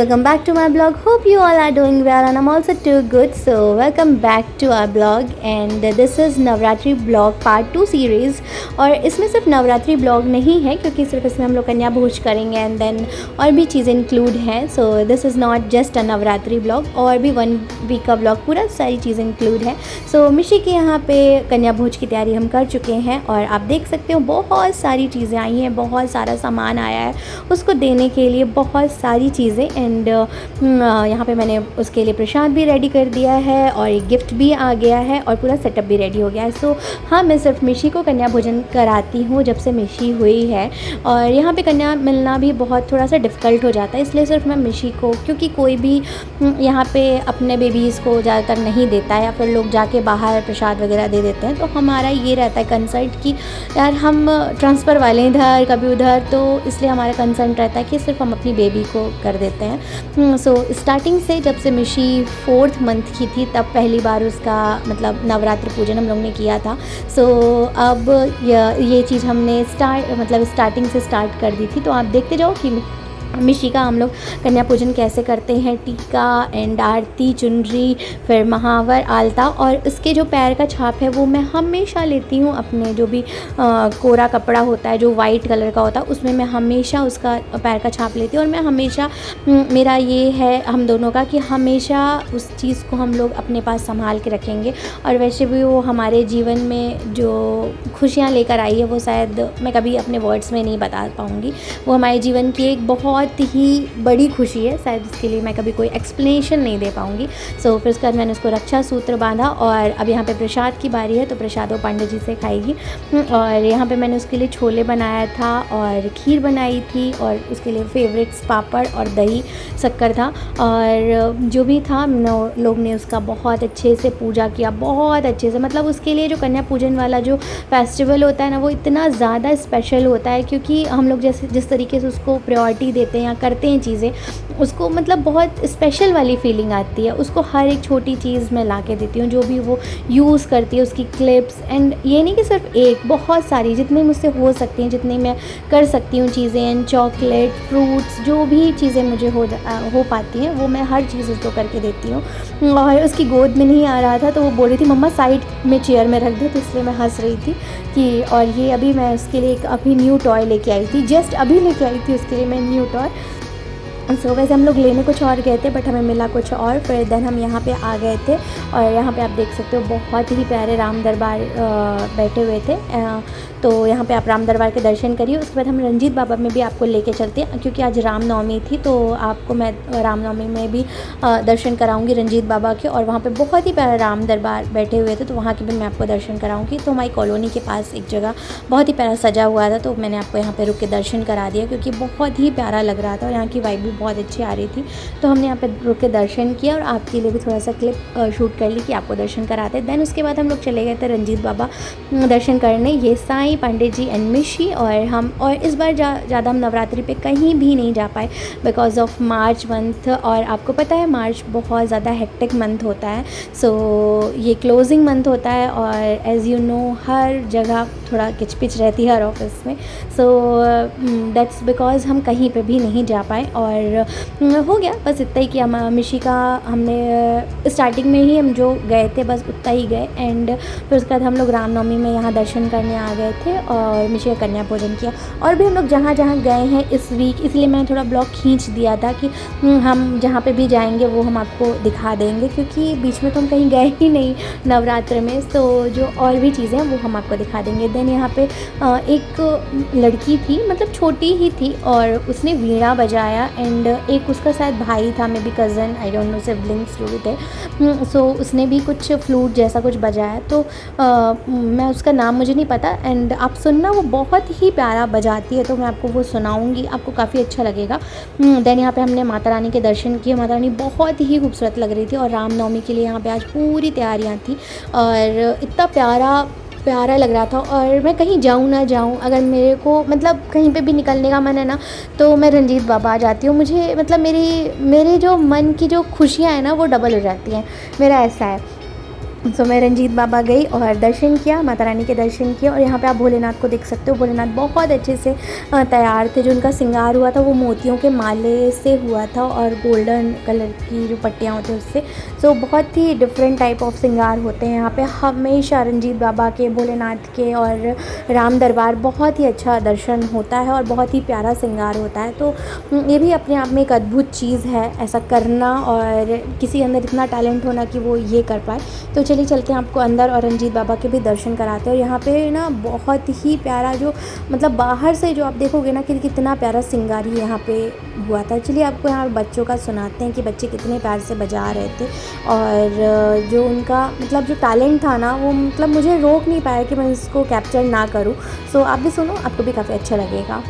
welcome back to my blog. Hope you all are doing well and I'm also too good. So welcome back to our blog and this is Navratri blog part 2 series. और इसमें सिर्फ Navratri blog नहीं है क्योंकि सिर्फ इसमें हम लोग कन्या भोज करेंगे एंड देन और भी चीज़ें इंक्लूड हैं। So this is not just a Navratri blog, और भी 1 वीक का ब्लॉग पूरा सारी चीज़ें इंक्लूड है। सो मिशी के यहाँ पे कन्या भोज की तैयारी हम कर चुके हैं और आप देख सकते हो बहुत सारी चीज़ें आई हैं, बहुत सारा सामान आया है उसको देने के लिए, बहुत सारी चीज़ें। एंड यहाँ पे मैंने उसके लिए प्रसाद भी रेडी कर दिया है और एक गिफ्ट भी आ गया है और पूरा सेटअप भी रेडी हो गया है। सो हाँ, मैं सिर्फ मिशी को कन्या भोजन कराती हूँ जब से मिशी हुई है, और यहाँ पे कन्या मिलना भी बहुत थोड़ा सा डिफ़िकल्ट हो जाता है, इसलिए सिर्फ मैं मिशी को, क्योंकि कोई भी यहाँ पे अपने बेबीज़ को ज़्यादातर नहीं देता है या फिर लोग जाके बाहर प्रसाद वगैरह दे देते हैं। तो हमारा ये रहता है कंसर्ट कि यार हम ट्रांसफ़र वाले इधर कभी उधर, तो इसलिए हमारा कंसर्ट रहता है कि सिर्फ हम अपनी बेबी को कर देते हैं। सो स्टार्टिंग से जब से मिशी 4th मंथ की थी तब पहली बार उसका मतलब नवरात्रि पूजन हम लोग ने किया था। सो अब ये चीज़ हमने स्टार्टिंग से स्टार्ट कर दी थी। तो आप देखते जाओ कि मिशी का हम लोग कन्या पूजन कैसे करते हैं। टीका एंड आरती, चुनरी, फिर महावर, आलता, और इसके जो पैर का छाप है वो मैं हमेशा लेती हूँ अपने जो भी कोरा कपड़ा होता है जो वाइट कलर का होता है उसमें मैं हमेशा उसका पैर का छाप लेती हूँ। और मैं हमेशा मेरा ये है हम दोनों का कि हमेशा उस चीज़ को हम लोग अपने पास संभाल के रखेंगे। और वैसे भी वो हमारे जीवन में जो खुशियाँ लेकर आई है वो शायद मैं कभी अपने वर्ड्स में नहीं बता पाऊँगी। वो हमारे जीवन की एक बहुत ही बड़ी खुशी है, शायद उसके लिए मैं कभी कोई एक्सप्लेनेशन नहीं दे पाऊँगी। सो फिर उसके बाद मैंने उसको रक्षा सूत्र बांधा और अब यहाँ पे प्रसाद की बारी है, तो प्रसाद वो पंडित जी से खाएगी। और यहाँ पे मैंने उसके लिए छोले बनाया था और खीर बनाई थी और उसके लिए फेवरेट्स पापड़ और दही शक्कर था। और जो भी था लोग ने उसका बहुत अच्छे से पूजा किया, बहुत अच्छे से। मतलब उसके लिए जो कन्या पूजन वाला जो फेस्टिवल होता है ना वो इतना ज़्यादा स्पेशल होता है, क्योंकि हम लोग जैसे जिस तरीके से उसको प्रायोरिटी देते हैं या करते हैं चीज़ें, उसको मतलब बहुत स्पेशल वाली फीलिंग आती है। उसको हर एक छोटी चीज़ मैं ला के देती हूँ जो भी वो यूज़ करती है, उसकी क्लिप्स, एंड ये नहीं कि सिर्फ एक, बहुत सारी जितनी मुझसे हो सकती हैं, जितनी मैं कर सकती हूँ चीज़ें, एंड चॉकलेट, फ्रूट्स, जो भी चीज़ें मुझे हो पाती हैं वो मैं हर चीज़ उसको करके देती हूँ। और उसकी गोद में नहीं आ रहा था तो वो बोल रही थी मम्मा साइड में चेयर में रख दो, तो इसलिए मैं हंस रही थी कि। और ये अभी मैं उसके लिए एक अभी न्यू टॉय लेके आई थी, जस्ट अभी लेके आई थी उसके लिए मैं न्यू टॉय। सो वैसे हम लोग लेने कुछ और गए थे बट हमें मिला कुछ और, फिर देन हम यहाँ पे आ गए थे। और यहाँ पे आप देख सकते हो बहुत ही प्यारे राम दरबार बैठे हुए थे। तो यहाँ पे आप राम दरबार के दर्शन करिए। उसके बाद हम रंजीत बाबा में भी आपको लेके चलते हैं, क्योंकि आज रामनवमी थी तो आपको मैं रामनवमी में भी दर्शन कराऊंगी रंजीत बाबा के। और वहाँ पे बहुत ही प्यारा राम दरबार बैठे हुए थे तो वहाँ के भी मैं आपको दर्शन कराऊंगी। तो हमारी कॉलोनी के पास एक जगह बहुत ही प्यारा सजा हुआ था तो मैंने आपको यहाँ पर रुक के दर्शन करा दिया, क्योंकि बहुत ही प्यारा लग रहा था और यहाँ की वाइब भी बहुत अच्छी आ रही थी। तो हमने यहाँ पे रुक के दर्शन किया और आपके लिए भी थोड़ा सा क्लिप शूट कर ली कि आपको दर्शन कराते। देन उसके बाद हम लोग चले गए थे रंजीत बाबा दर्शन करने, ये साईं, पंडित जी एंड मिशी। और इस बार ज़्यादा हम नवरात्रि पे कहीं भी नहीं जा पाए बिकॉज ऑफ मार्च मंथ। और आपको पता है मार्च बहुत ज़्यादा हेक्टिक मंथ होता है। सो ये क्लोजिंग मंथ होता है और एज़ यू नो हर जगह थोड़ा किचपिच रहती है हर ऑफिस में। सो दैट्स बिकॉज हम कहीं पे भी नहीं जा पाए। और हो गया बस इतना ही कि हम मिशी का हमने स्टार्टिंग में ही हम जो गए थे बस उतना ही गए। एंड फिर उसके बाद हम लोग रामनवमी में यहाँ दर्शन करने आ गए थे और मिशी का कन्या भोजन किया। और भी हम लोग जहाँ जहाँ गए हैं इस वीक, इसलिए मैंने थोड़ा ब्लॉग खींच दिया था कि हम जहाँ पे भी जाएंगे वो हम आपको दिखा देंगे, क्योंकि बीच में तो हम कहीं गए ही नहीं नवरात्र में। तो जो और भी चीज़ें हैं वो हम आपको दिखा देंगे। देन यहाँ पे एक लड़की थी, मतलब छोटी ही थी, और उसने वीणा बजाया। एंड एक उसका शायद भाई था, may be cousin, I don't know, siblings जो भी थे। सो उसने भी कुछ फ्लूट जैसा कुछ बजाया। तो मैं उसका नाम मुझे नहीं पता, एंड आप सुनना, वो बहुत ही प्यारा बजाती है तो मैं आपको वो सुनाऊंगी, आपको काफ़ी अच्छा लगेगा। देन यहाँ पे हमने माता रानी के दर्शन किए। माता रानी बहुत ही खूबसूरत लग रही थी और रामनवमी के लिए यहाँ पे आज पूरी तैयारियाँ थी और इतना प्यारा लग रहा था। और मैं कहीं जाऊँ ना जाऊँ, अगर मेरे को मतलब कहीं पे भी निकलने का मन है ना तो मैं रंजीत बाबा आ जाती हूँ। मुझे मतलब मेरे जो मन की जो खुशियाँ हैं ना वो डबल हो जाती हैं, मेरा ऐसा है। सो मैं रंजीत बाबा गई और दर्शन किया, माता रानी के दर्शन किए। और यहाँ पे आप भोलेनाथ को देख सकते हो। भोलेनाथ बहुत अच्छे से तैयार थे। जो उनका श्रृंगार हुआ था वो मोतियों के माले से हुआ था और गोल्डन कलर की जो पट्टियाँ होती हैं उससे। सो बहुत ही डिफरेंट टाइप ऑफ श्रृंगार होते हैं यहाँ पे हमेशा रंजीत बाबा के, भोलेनाथ के और राम दरबार। बहुत ही अच्छा दर्शन होता है और बहुत ही प्यारा श्रृंगार होता है। तो ये भी अपने आप में एक अद्भुत चीज़ है ऐसा करना, और किसी के अंदर इतना टैलेंट होना कि वो ये कर पाए। तो चलिए चलते हैं आपको अंदर और रंजीत बाबा के भी दर्शन कराते हैं। और यहाँ पे ना बहुत ही प्यारा, जो मतलब बाहर से जो आप देखोगे ना कि कितना प्यारा श्रृंगार ही यहाँ पे हुआ था। चलिए आपको यहाँ बच्चों का सुनाते हैं कि बच्चे कितने प्यार से बजा रहे थे। और जो उनका मतलब जो टैलेंट था ना, वो मतलब मुझे रोक नहीं पाया कि मैं इसको कैप्चर ना करूँ। सो आप भी सुनो, आपको भी काफ़ी अच्छा लगेगा।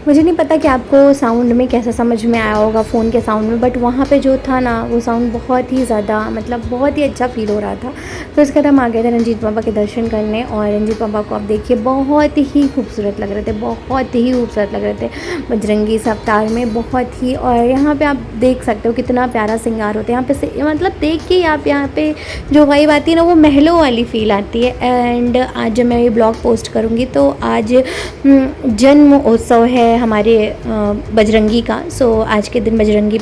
मुझे नहीं पता कि आपको साउंड में कैसा समझ में आया होगा फ़ोन के साउंड में, बट वहाँ पे जो था ना वो साउंड बहुत ही ज़्यादा मतलब बहुत ही अच्छा फ़ील हो रहा था। तो इसके बाद हम आ गए थे रंजीत बाबा के दर्शन करने। और रंजीत बाबा को आप देखिए बहुत ही खूबसूरत लग रहे थे, बहुत ही खूबसूरत लग रहे थे बजरंगी इस अवतार में, बहुत ही। और यहाँ पे आप देख सकते हो कितना प्यारा श्रृंगार होता है यहाँ पे से, मतलब देख के आप यहाँ पे जो वाइब आती है ना वो महलों वाली फ़ील आती है। एंड आज जब मैं ये ब्लॉग पोस्ट करूँगी तो आज जन्म उत्सव है हमारे बजरंगी का। सो आज के दिन बजरंगी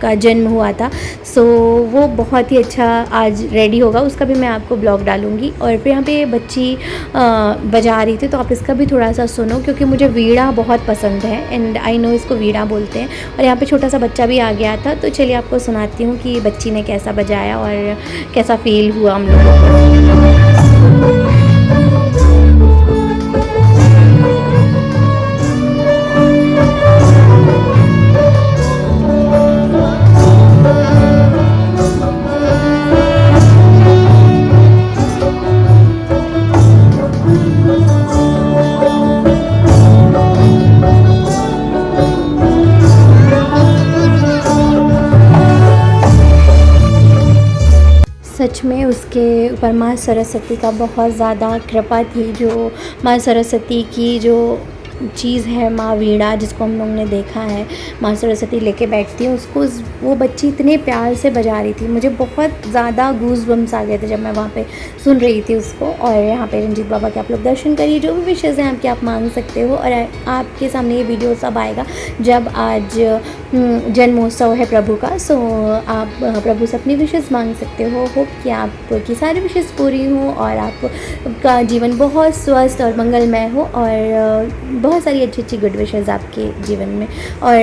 का जन्म हुआ था। सो वो बहुत ही अच्छा आज रेडी होगा, उसका भी मैं आपको ब्लॉग डालूँगी। और फिर यहाँ पे बच्ची बजा रही थी, तो आप इसका भी थोड़ा सा सुनो क्योंकि मुझे वीणा बहुत पसंद है एंड आई नो इसको वीणा बोलते हैं। और यहाँ पे छोटा सा बच्चा भी आ गया था। तो चलिए आपको सुनाती हूँ कि बच्ची ने कैसा बजाया और कैसा फील हुआ हम लोगों को। सच में उसके ऊपर माँ सरस्वती का बहुत ज़्यादा कृपा थी। जो माँ सरस्वती की जो चीज़ है माँ वीणा, जिसको हम लोग ने देखा है माँ सरस्वती लेके बैठती है, उसको वो बच्ची इतने प्यार से बजा रही थी। मुझे बहुत ज़्यादा गूज़ बम्स आ गए थे जब मैं वहाँ पे सुन रही थी उसको। और यहाँ पे रंजीत बाबा के आप लोग दर्शन करिए, जो भी विशेज़ हैं आपके आप मांग सकते हो। और आपके सामने ये वीडियो सब आएगा जब आज जन्मोत्सव है प्रभु का। सो आप प्रभु से अपनी विशेज़ मांग सकते हो। होप कि आपकी सारी विशेज़ पूरी हों और आपका जीवन बहुत स्वस्थ और मंगलमय हो और बहुत सारी अच्छी अच्छी गुड विशेज़ आपके जीवन में। और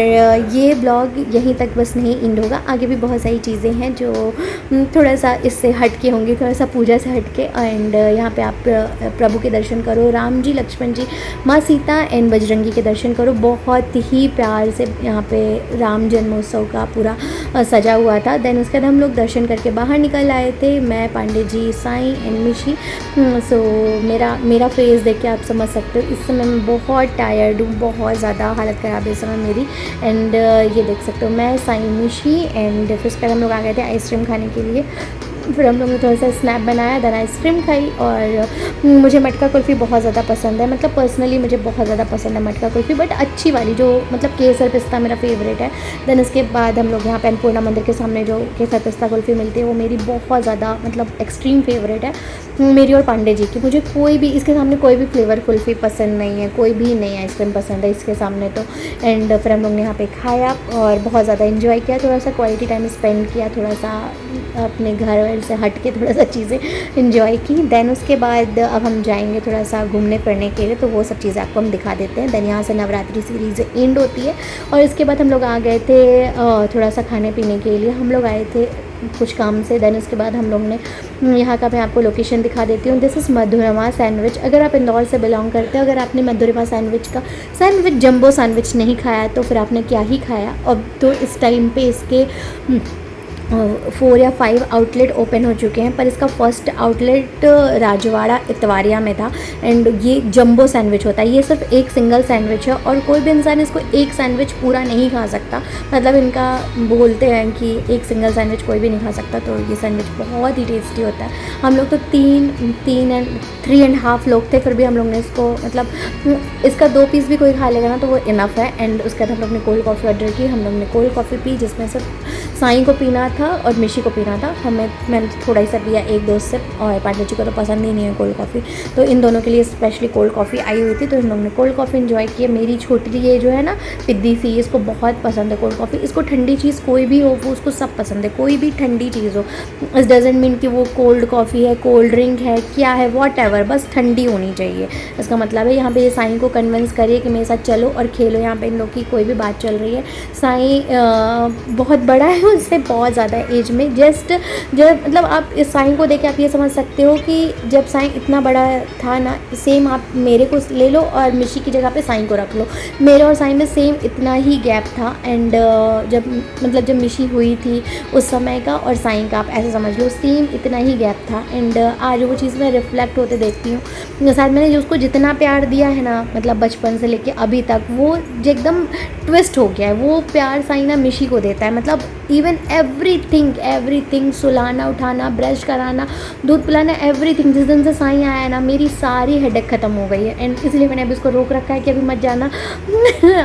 ये ब्लॉग यहीं तक बस नहीं एंड होगा, आगे भी बहुत सारी चीज़ें हैं जो थोड़ा सा इससे हट के होंगी, थोड़ा सा पूजा से हट के। एंड यहाँ पे आप प्रभु के दर्शन करो, राम जी, लक्ष्मण जी, माँ सीता एंड बजरंगी के दर्शन करो। बहुत ही प्यार से यहाँ पे राम जन्मोत्सव का पूरा सजा हुआ था। देन उसके बाद हम लोग दर्शन करके बाहर निकल आए थे, मैं, पांडे जी, साईं एंड मिशी। सो मेरा फेस देख के आप समझ सकते हो इस समय मैं बहुत टायर्ड हूँ, बहुत ज़्यादा हालत ख़राब है इस समय मेरी। एंड ये देख सकते हो मैं, साईं, मिशी एंड फिर उसके बाद हम लोग आ गए थे आइसक्रीम खाने के लिए। फिर हम लोग ने थोड़ा सा स्नैप बनाया, देन आइसक्रीम खाई। और मुझे मटका कुल्फ़ी बहुत ज़्यादा पसंद है, मतलब पर्सनली मुझे बहुत ज़्यादा पसंद है मटका कुल्फ़ी, बट अच्छी वाली जो मतलब केसर पिस्ता मेरा फेवरेट है। देन उसके बाद हम लोग यहाँ पे अन्नपूर्णा मंदिर के सामने जो केसर पिस्ता कुल्फ़ी मिलती है वो मेरी बहुत ज़्यादा मतलब एक्सट्रीम फेवरेट है मेरी और पांडे जी की। मुझे कोई भी इसके सामने कोई भी फ्लेवर कुल्फ़ी पसंद नहीं है, कोई भी नहीं आइसक्रीम पसंद है इसके सामने तो। एंड फिर हम लोग ने यहाँ पे खाया और बहुत ज़्यादा इन्जॉय किया, थोड़ा सा क्वालिटी टाइम स्पेंड किया, थोड़ा सा अपने घर शहर से हट के थोड़ा सा चीज़ें इन्जॉय की। देन उसके बाद अब हम जाएंगे थोड़ा सा घूमने फिरने के लिए, तो वो सब चीज़ें आपको हम दिखा देते हैं। देन यहाँ से नवरात्रि सीरीज़ एंड होती है और इसके बाद हम लोग आ गए थे थोड़ा सा खाने पीने के लिए। हम लोग आए थे कुछ काम से। देन उसके बाद हम लोग ने यहाँ का मैं आपको लोकेशन दिखा देती हूँ। This is Madhurama sandwich. अगर आप इंदौर से बिलोंग करते हो, अगर आपने मधुरमा सैंडविच जंबो सैंडविच नहीं खाया तो फिर आपने क्या ही खाया। अब तो इस टाइम पे इसके 4 या 5 आउटलेट ओपन हो चुके हैं, पर इसका फर्स्ट आउटलेट राजवाड़ा इतवारिया में था। एंड ये जंबो सैंडविच होता है, ये सिर्फ एक सिंगल सैंडविच है और कोई भी इंसान इसको एक सैंडविच पूरा नहीं खा सकता। मतलब इनका बोलते हैं कि एक सिंगल सैंडविच कोई भी नहीं खा सकता, तो ये सैंडविच बहुत ही टेस्टी होता है। हम लोग तो 3.5 लोग थे, फिर भी हम लोग ने इसको मतलब इसका 2 पीस भी कोई खा लेगा ना तो वो इनफ है। एंड उसके बाद हम लोग ने कोल्ड कॉफ़ी ऑर्डर की। हम लोग ने कोल्ड कॉफ़ी पी, जिसमें सिर्फ साईं को पीना था और मिशी को पीना था। मैंने थोड़ा ही सा पिया, 1-2 सिप, और पांडे जी को तो पसंद ही नहीं है कोल्ड कॉफ़ी, तो इन दोनों के लिए स्पेशली कोल्ड कॉफ़ी आई हुई थी, तो इन लोगों ने कोल्ड कॉफ़ी इन्जॉय की। मेरी छोटी ये जो है ना पिद्दी सी, इसको बहुत पसंद है कोल्ड कॉफ़ी। इसको ठंडी चीज़ कोई भी हो वो उसको सब पसंद है, कोई भी ठंडी चीज़ हो। इस डजेंट मीन कि वो कोल्ड कॉफ़ी है, कोल्ड ड्रिंक है, क्या है, वॉट एवर, बस ठंडी होनी चाहिए। इसका मतलब है यहाँ पे ये साईं को कन्विंस करिए कि मेरे साथ चलो और खेलो। यहाँ पे इन लोग की कोई भी बात चल रही है। साईं बहुत बड़ा है, उससे बहुत ज़्यादा एज में। जस्ट जब मतलब आप इस साईं को देख के आप ये समझ सकते हो कि जब साईं इतना बड़ा था ना, सेम आप मेरे को ले लो और मिशी की जगह पे साईं को रख लो। मेरे और साईं में सेम इतना ही गैप था। एंड जब मिशी हुई थी उस समय का और साईं का आप ऐसे समझ लो सेम इतना ही गैप था। एंड आज वो चीज़ मैं रिफ्लेक्ट होते देखती हूँ। शायद मैंने जो उसको जितना प्यार दिया है ना, मतलब बचपन से लेके अभी तक, वो जो एकदम ट्विस्ट हो गया है। वो प्यार साईं ना मिशी को देता है, मतलब इवन एवरीथिंग, सुलाना, उठाना, ब्रश कराना, दूध पिलाना, एवरीथिंग। जिस दिन से साईं आया है ना, मेरी सारी हेडेक ख़त्म हो गई है। एंड इसलिए मैंने अभी उसको रोक रखा है कि अभी मत जाना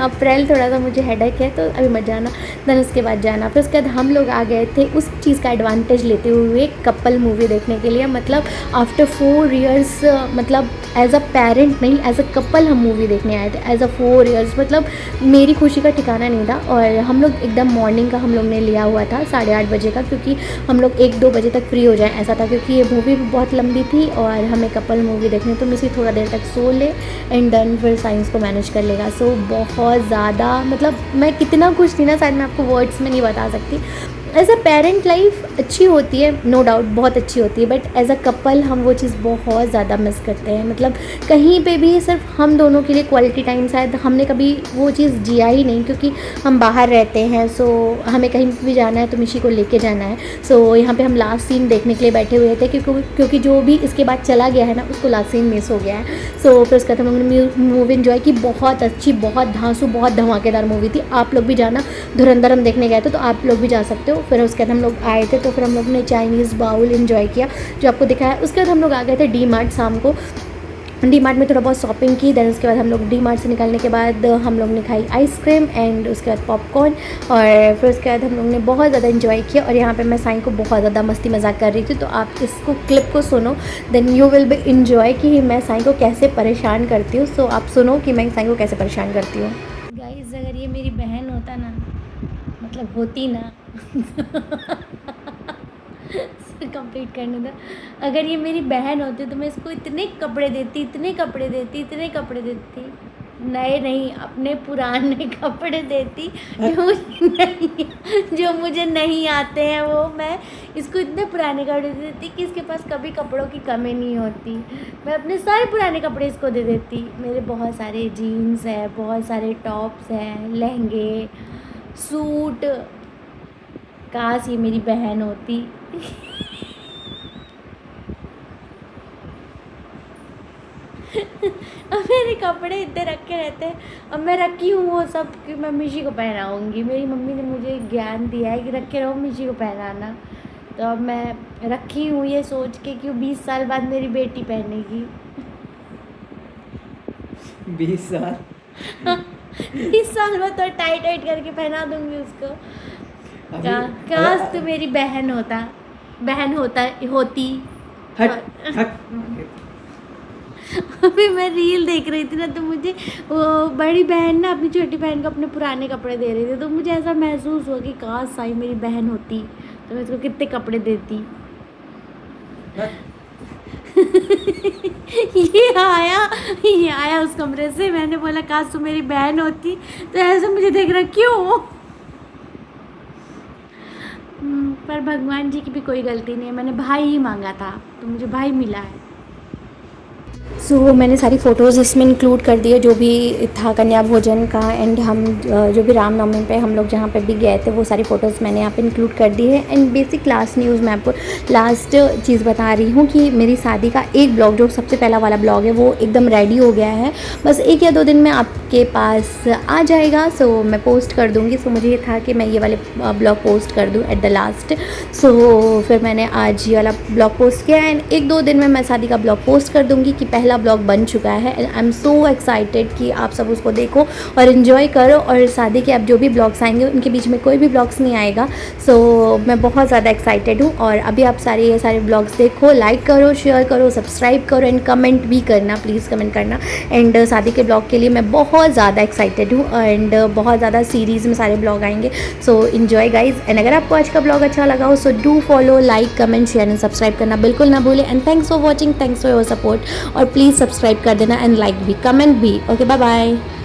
अप्रैल थोड़ा सा मुझे हेडेक है, तो अभी मत जाना, देन उसके बाद जाना। फिर उसके बाद हम लोग आ गए थे उस चीज़ का एडवांटेज लेते हुए कपल मूवी देखने के लिए। मतलब आफ्टर 4 ईयर्स, मतलब एज अ पेरेंट नहीं, एज अ कपल हम मूवी देखने आए थे। एज अ 4 ईयर्स, मतलब मेरी खुशी का ठिकाना नहीं था। और हम लोग एकदम मॉर्निंग का हम लोग ने लिया हुआ था 8:30 बजे का, क्योंकि हम लोग 1-2 बजे तक फ्री हो जाए ऐसा था, क्योंकि ये मूवी भी बहुत लंबी थी और हमें कपल मूवी देखनी, तो मिसी थोड़ा देर तक सो ले एंड देन फिर साइंस को मैनेज कर लेगा। सो बहुत ज़्यादा, मतलब मैं कितना खुश थी ना, शायद मैं आपको वर्ड्स में नहीं बता सकती। एज अ पेरेंट लाइफ अच्छी होती है, नो डाउट बहुत अच्छी होती है, बट एज अ कपल हम वो चीज़ बहुत ज़्यादा मिस करते हैं। मतलब कहीं पे भी सिर्फ हम दोनों के लिए क्वालिटी टाइम शायद हमने कभी वो चीज़ जिया ही नहीं, क्योंकि हम बाहर रहते हैं। सो हमें कहीं भी जाना है तो मिशी को लेके जाना है। सो यहाँ पे हम लास्ट सीन देखने के लिए बैठे हुए थे, क्योंकि जो भी इसके बाद चला गया है ना, उसको लास्ट सीन मिस हो गया है। सो फिर उसके बाद हम लोगों ने मूवी इन्जॉय की, बहुत अच्छी, बहुत धांसू, बहुत धमाकेदार मूवी थी। आप लोग भी जाना, धुरंधर हम देखने गए थे, तो आप लोग भी जा सकते हो। फिर उसके बाद हम लोग आए थे, तो फिर हम लोग ने चाइनीज़ बाउल इन्जॉय किया जो आपको दिखाया। उसके बाद हम लोग आ गए थे डी मार्ट शाम को। डी मार्ट में थोड़ा बहुत शॉपिंग की। देन उसके बाद हम लोग डी मार्ट से निकलने के बाद हम लोग ने खाई आइसक्रीम एंड उसके बाद पॉपकॉर्न, और फिर उसके बाद हम लोग ने बहुत ज़्यादा इन्जॉय किया। और यहाँ पे मैं साईं को बहुत ज़्यादा मस्ती मजाक कर रही थी, तो आप इसको क्लिप को सुनो, then you will be enjoy कि मैं साईं को कैसे परेशान करती हूँ। सो आप सुनो कि मैं साईं को कैसे परेशान करती हूँ। गाइस, अगर ये मेरी बहन होता ना, मतलब होती ना कंप्लीट करने दो। अगर ये मेरी बहन होती तो मैं इसको इतने कपड़े देती, नए नहीं, अपने पुराने कपड़े देती जो मुझे नहीं आते हैं, वो मैं इसको इतने पुराने कपड़े दे देती कि इसके पास कभी कपड़ों की कमी नहीं होती। मैं अपने सारे पुराने कपड़े इसको दे देती। मेरे बहुत सारे जीन्स है, बहुत सारे टॉप्स हैं, लहंगे, सूट। काश ये मेरी बहन होती। अब मेरे कपड़े इतने रखे रहते हैं, अब मैं रखी हूँ वो सब कि मैं मिशी को पहनाऊँगी। मेरी मम्मी ने मुझे ज्ञान दिया है कि रखे रहो, मिशी को पहनाना। तो अब मैं रखी हूँ ये सोच के कि 20 साल बाद मेरी बेटी पहनेगी। 20 साल 20 साल बाद तो टाइट टाइट करके पहना दूँगी उसको। काश तू मेरी बहन होती। हट हट। अभी मैं रील देख रही थी ना, तो मुझे वो बड़ी बहन ना अपनी छोटी बहन को अपने पुराने कपड़े दे रही थी, तो मुझे ऐसा महसूस हुआ कि काश साईं मेरी बहन होती तो मैं इसको कितने कपड़े देती। ये आया उस कमरे से। मैंने बोला काश तू मेरी बहन होती तो ऐसे मुझे देख रहा क्यों। पर भगवान जी की भी कोई गलती नहीं है, मैंने भाई ही मांगा था तो मुझे भाई मिला है। मैंने सारी फ़ोटोज़ इसमें इंक्लूड कर दिए जो भी था कन्या भोजन का, एंड हम जो भी रामनवमी पे हम लोग जहाँ पे भी गए थे वो सारी फ़ोटोज़ मैंने यहाँ पे इंक्लूड कर दी है। एंड बेसिक लास्ट न्यूज़ मैं आपको लास्ट चीज़ बता रही हूँ कि मेरी शादी का एक ब्लॉग जो सबसे पहला वाला ब्लॉग है वो एकदम रेडी हो गया है, बस 1 या 2 दिन में आपके पास आ जाएगा। मैं पोस्ट कर दूँगी। मुझे ये था कि मैं ये वाले ब्लॉग पोस्ट कर दूँ एट द लास्ट। फिर मैंने आज ये वाला ब्लॉग पोस्ट किया एंड 1-2 दिन में मैं शादी का ब्लॉग पोस्ट कर दूँगी कि पहला ब्लॉग बन चुका है। And I am so excited कि आप सब उसको देखो और इन्जॉय करो। और शादी के अब जो भी ब्लॉग्स आएंगे उनके बीच में कोई भी ब्लॉग्स नहीं आएगा। मैं बहुत ज़्यादा एक्साइटेड हूँ। और अभी आप ये सारे ब्लॉग्स देखो, लाइक करो, शेयर करो, सब्सक्राइब करो एंड कमेंट भी करना, प्लीज़ कमेंट करना। एंड शादी के ब्लॉग के लिए मैं बहुत ज़्यादा एक्साइटेड हूँ एंड बहुत ज़्यादा सीरीज़ में सारे ब्लॉग आएंगे। Enjoy guys. एंड अगर आपको आज का ब्लॉग अच्छा लगा हो do follow, like, comment, share and subscribe करना बिल्कुल ना भूलें। And thanks for watching, thanks for your support. और प्लीज़ सब्सक्राइब कर देना एंड लाइक भी, कमेंट भी। Okay, bye bye.